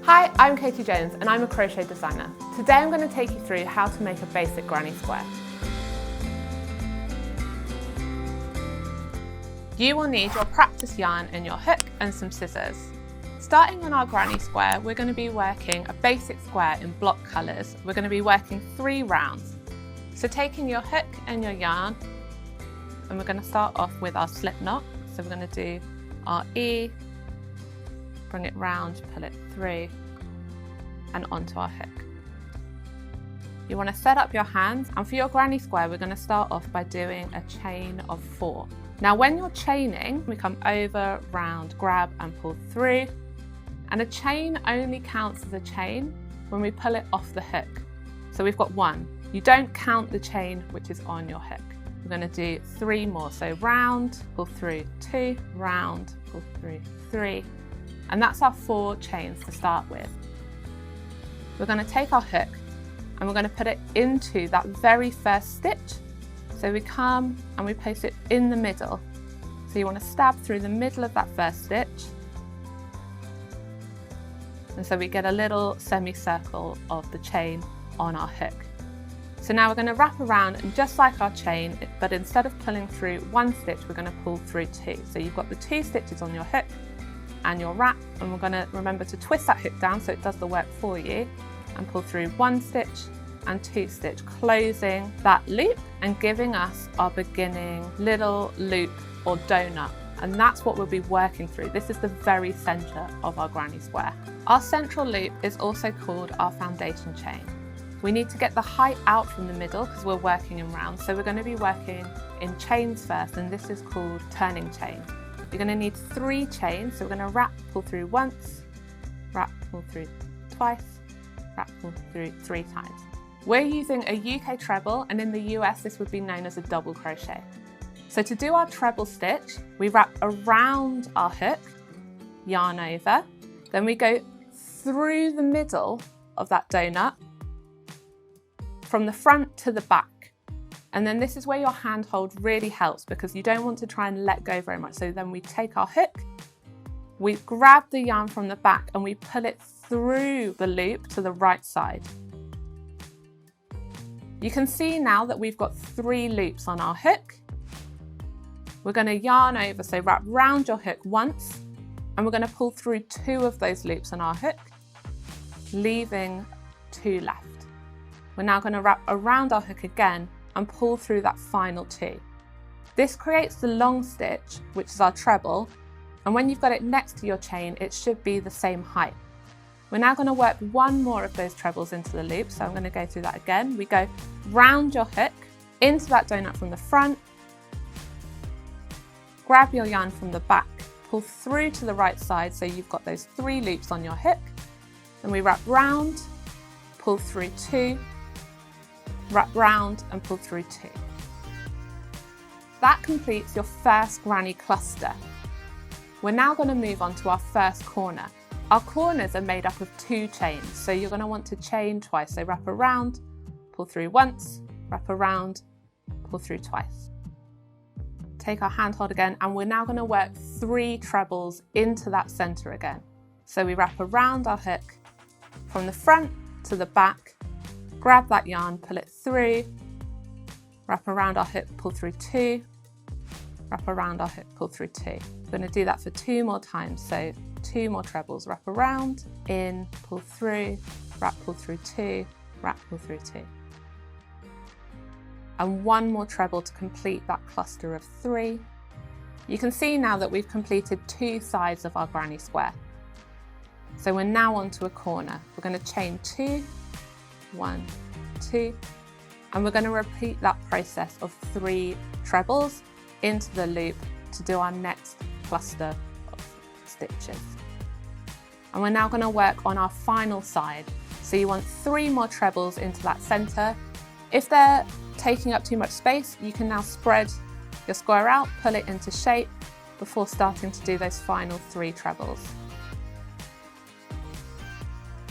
Hi, I'm Katie Jones and I'm a crochet designer. Today I'm going to take you through how to make a basic granny square. You will need your practice yarn and your hook and some scissors. Starting on our granny square, we're going to be working a basic square in block colours. We're going to be working 3 rounds. So taking your hook and your yarn, and we're going to start off with our slip knot. So we're going to do our E, bring it round, pull it through and onto our hook. You want to set up your hands, and for your granny square we're going to start off by doing a chain of 4. Now when you're chaining, we come over, round, grab and pull through, and a chain only counts as a chain when we pull it off the hook. So we've got 1. You don't count the chain which is on your hook. We're going to do 3 more, so round, pull through 2, round, pull through 3, and that's our 4 chains to start with. We're going to take our hook and we're going to put it into that very first stitch. So we come and we place it in the middle. So you want to stab through the middle of that first stitch. And so we get a little semicircle of the chain on our hook. So now we're going to wrap around, and just like our chain, but instead of pulling through 1 stitch, we're going to pull through 2. So you've got the 2 stitches on your hook and your wrap, and we're going to remember to twist that hook down so it does the work for you, and pull through 1 stitch and 2 stitch, closing that loop and giving us our beginning little loop or donut. And that's what we'll be working through. This is the very center of our granny square. Our central loop is also called our foundation chain. We need to get the height out from the middle because we're working in rounds. So we're going to be working in chains first, and this is called turning chain. You're going to need 3 chains. So we're going to wrap, pull through once, wrap, pull through twice, wrap, pull through 3 times. We're using a UK treble, and in the US this would be known as a double crochet. So to do our treble stitch, we wrap around our hook, yarn over, then we go through the middle of that donut from the front to the back. And then this is where your hand hold really helps, because you don't want to try and let go very much. So then we take our hook, we grab the yarn from the back and we pull it through the loop to the right side. You can see now that we've got 3 loops on our hook. We're going to yarn over, so wrap round your hook once, and we're going to pull through 2 of those loops on our hook, leaving 2 left. We're now going to wrap around our hook again and pull through that final 2. This creates the long stitch, which is our treble, and when you've got it next to your chain, it should be the same height. We're now going to work 1 more of those trebles into the loop, so I'm going to go through that again. We go round your hook, into that donut from the front, grab your yarn from the back, pull through to the right side so you've got those 3 loops on your hook, then we wrap round, pull through 2, wrap round and pull through 2. That completes your first granny cluster. We're now going to move on to our first corner. Our corners are made up of 2 chains, so you're going to want to chain twice. So wrap around, pull through once, wrap around, pull through twice. Take our hand hold again, and we're now going to work 3 trebles into that center again. So we wrap around our hook from the front to the back, grab that yarn, pull it through, wrap around our hook, pull through 2, wrap around our hook, pull through 2. We're going to do that for 2 more times. So 2 more trebles, wrap around, in, pull through, wrap, pull through 2, wrap, pull through 2. And 1 more treble to complete that cluster of 3. You can see now that we've completed 2 sides of our granny square. So we're now onto a corner. We're going to chain 2, 1, 2, and we're going to repeat that process of 3 trebles into the loop to do our next cluster of stitches. And we're now going to work on our final side. So you want 3 more trebles into that center. If they're taking up too much space, you can now spread your square out, pull it into shape before starting to do those final 3 trebles.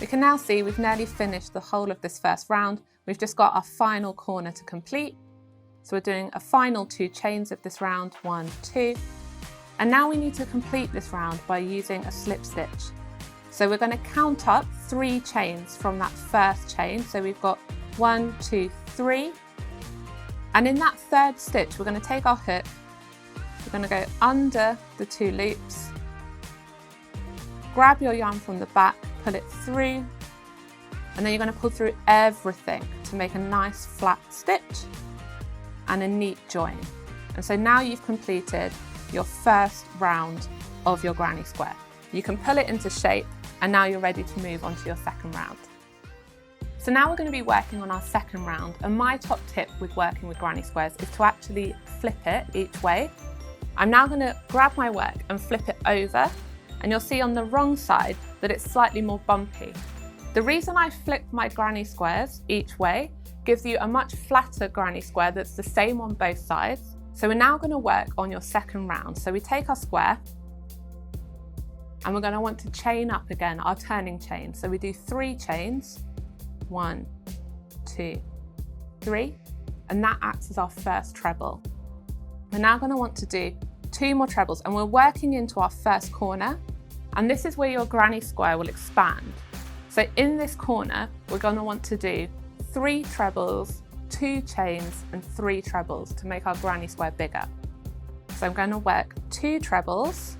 We can now see we've nearly finished the whole of this first round. We've just got our final corner to complete. So we're doing a final 2 chains of this round, 1, 2. And now we need to complete this round by using a slip stitch. So we're going to count up 3 chains from that first chain. So we've got 1, 2, 3. And in that third stitch, we're going to take our hook, we're going to go under the 2 loops, grab your yarn from the back, pull it through, and then you're going to pull through everything to make a nice flat stitch and a neat join. And so now you've completed your first round of your granny square. You can pull it into shape, and now you're ready to move on to your second round. So now we're going to be working on our second round, and my top tip with working with granny squares is to actually flip it each way. I'm now going to grab my work and flip it over, and you'll see on the wrong side that it's slightly more bumpy. The reason I flip my granny squares each way gives you a much flatter granny square that's the same on both sides. So we're now going to work on your second round. So we take our square, and we're going to want to chain up again, our turning chain. So we do 3 chains, 1, 2, 3, and that acts as our first treble. We're now going to want to do 2 more trebles, and we're working into our first corner, and this is where your granny square will expand. So in this corner, we're going to want to do 3 trebles, 2 chains, and 3 trebles to make our granny square bigger. So I'm going to work 2 trebles,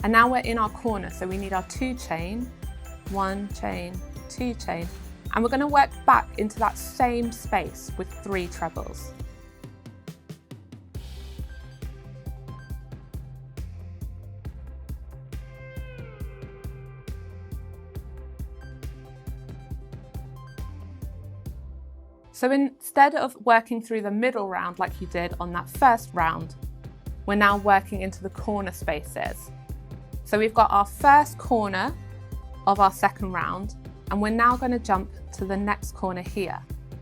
and now we're in our corner, so we need our 2 chain, 1 chain, 2 chain, and we're going to work back into that same space with 3 trebles. So instead of working through the middle round like you did on that first round, we're now working into the corner spaces. So we've got our first corner of our second round, and we're now going to jump to the next corner here.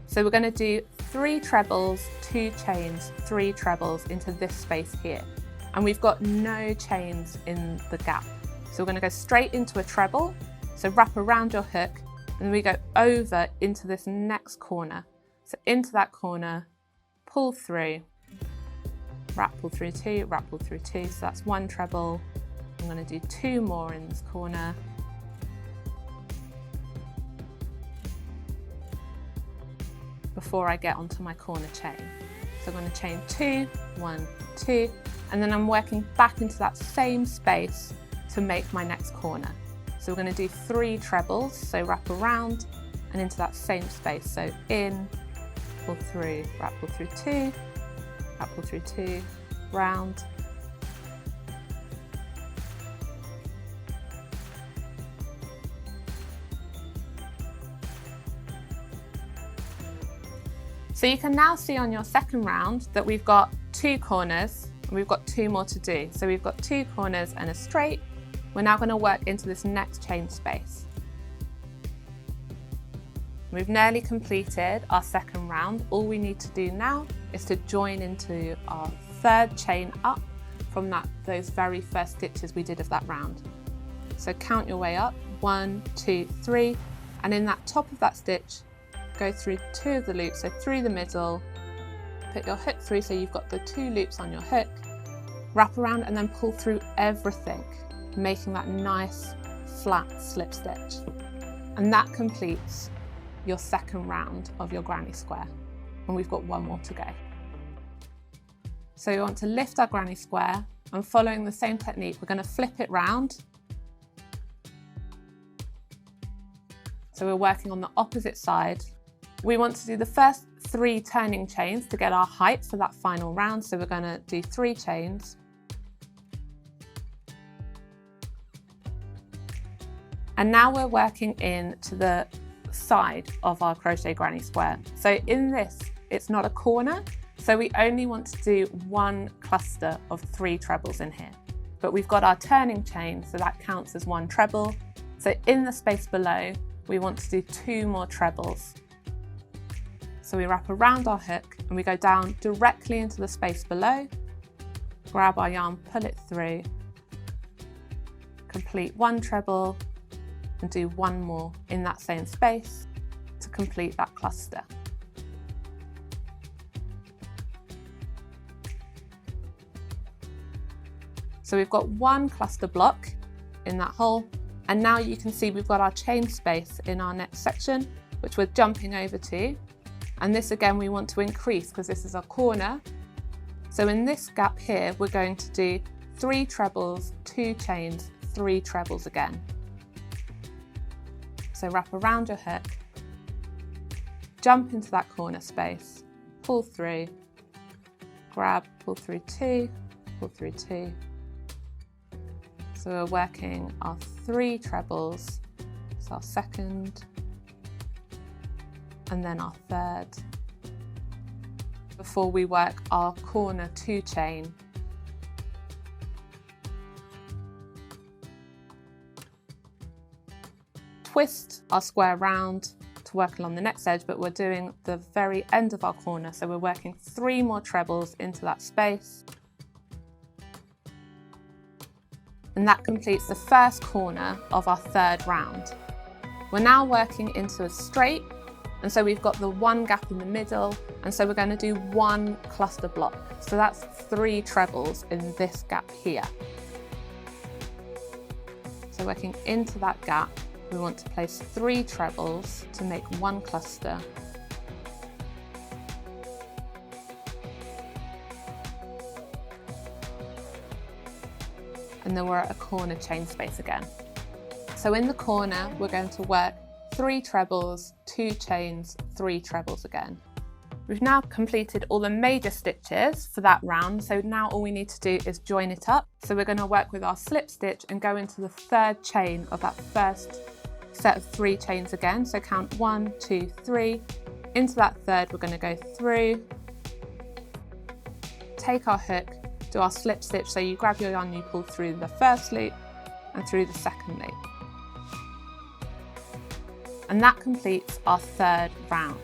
So we're going to do 3 trebles, 2 chains, 3 trebles into this space here. And we've got no chains in the gap. So we're going to go straight into a treble. So wrap around your hook, and then we go over into this next corner. So into that corner, pull through, wrap, pull through 2, wrap, pull through 2. So that's 1 treble. I'm going to do 2 more in this corner. Before I get onto my corner chain. So I'm going to chain 2, 1, 2, and then I'm working back into that same space to make my next corner. So we're going to do 3 trebles, so wrap around and into that same space. So in, pull through, wrap, pull through 2, wrap, pull through 2, round. So you can now see on your second round that we've got 2 corners and we've got 2 more to do. So we've got 2 corners and a straight. We're now going to work into this next chain space. We've nearly completed our second round. All we need to do now is to join into our third chain up from those very first stitches we did of that round. So count your way up, 1, 2, 3, and in that top of that stitch, go through 2 of the loops, so through the middle, put your hook through so you've got the 2 loops on your hook, wrap around and then pull through everything, making that nice flat slip stitch. And that completes your second round of your granny square, and we've got 1 more to go. So we want to lift our granny square, and following the same technique, we're going to flip it round. So we're working on the opposite side. We want to do the first 3 turning chains to get our height for that final round. So we're going to do 3 chains. And now we're working into the side of our crochet granny square. So in this, it's not a corner. So we only want to do 1 cluster of 3 trebles in here. But we've got our turning chain, so that counts as 1 treble. So in the space below, we want to do 2 more trebles. So we wrap around our hook and we go down directly into the space below, grab our yarn, pull it through, complete 1 treble and do 1 more in that same space to complete that cluster. So we've got one cluster block in that hole, and now you can see we've got our chain space in our next section, which we're jumping over to. And this again we want to increase because this is our corner. So in this gap here, we're going to do 3 trebles, 2 chains, 3 trebles again. So wrap around your hook, jump into that corner space, pull through, grab, pull through 2, pull through 2. So we're working our 3 trebles, so our second, and then our third, before we work our corner 2 chain. Twist our square round to work along the next edge, but we're doing the very end of our corner, so we're working 3 more trebles into that space. And that completes the first corner of our third round. We're now working into a straight, and so we've got the 1 gap in the middle, and so we're going to do 1 cluster block. So that's 3 trebles in this gap here. So working into that gap, we want to place 3 trebles to make 1 cluster. And then we're at a corner chain space again. So in the corner, we're going to work 3 trebles, 2 chains, 3 trebles again. We've now completed all the major stitches for that round, so now all we need to do is join it up. So we're going to work with our slip stitch and go into the 3rd chain of that first set of 3 chains again. So count 1, 2, 3. Into that 3rd, we're going to go through, take our hook, do our slip stitch, so you grab your yarn, you pull through the 1st loop and through the 2nd loop. And that completes our 3rd round.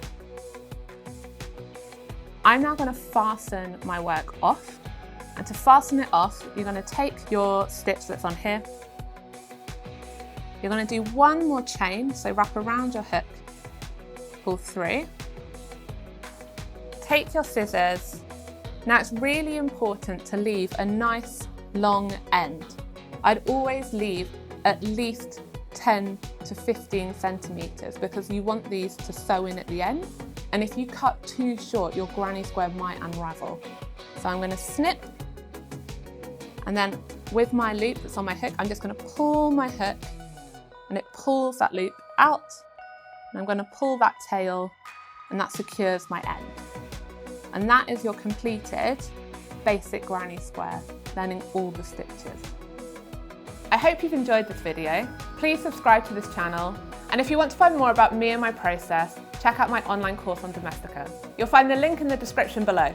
I'm now going to fasten my work off, and to fasten it off, you're going to take your stitch that's on here. You're going to do 1 more chain, so wrap around your hook, pull through, take your scissors. Now it's really important to leave a nice long end. I'd always leave at least 10 to 15 centimeters because you want these to sew in at the end. And if you cut too short, your granny square might unravel. So I'm going to snip, and then with my loop that's on my hook, I'm just going to pull my hook, and it pulls that loop out. And I'm going to pull that tail, and that secures my end. And that is your completed basic granny square, learning all the stitches. I hope you've enjoyed this video. Please subscribe to this channel. And if you want to find more about me and my process, check out my online course on Domestika. You'll find the link in the description below.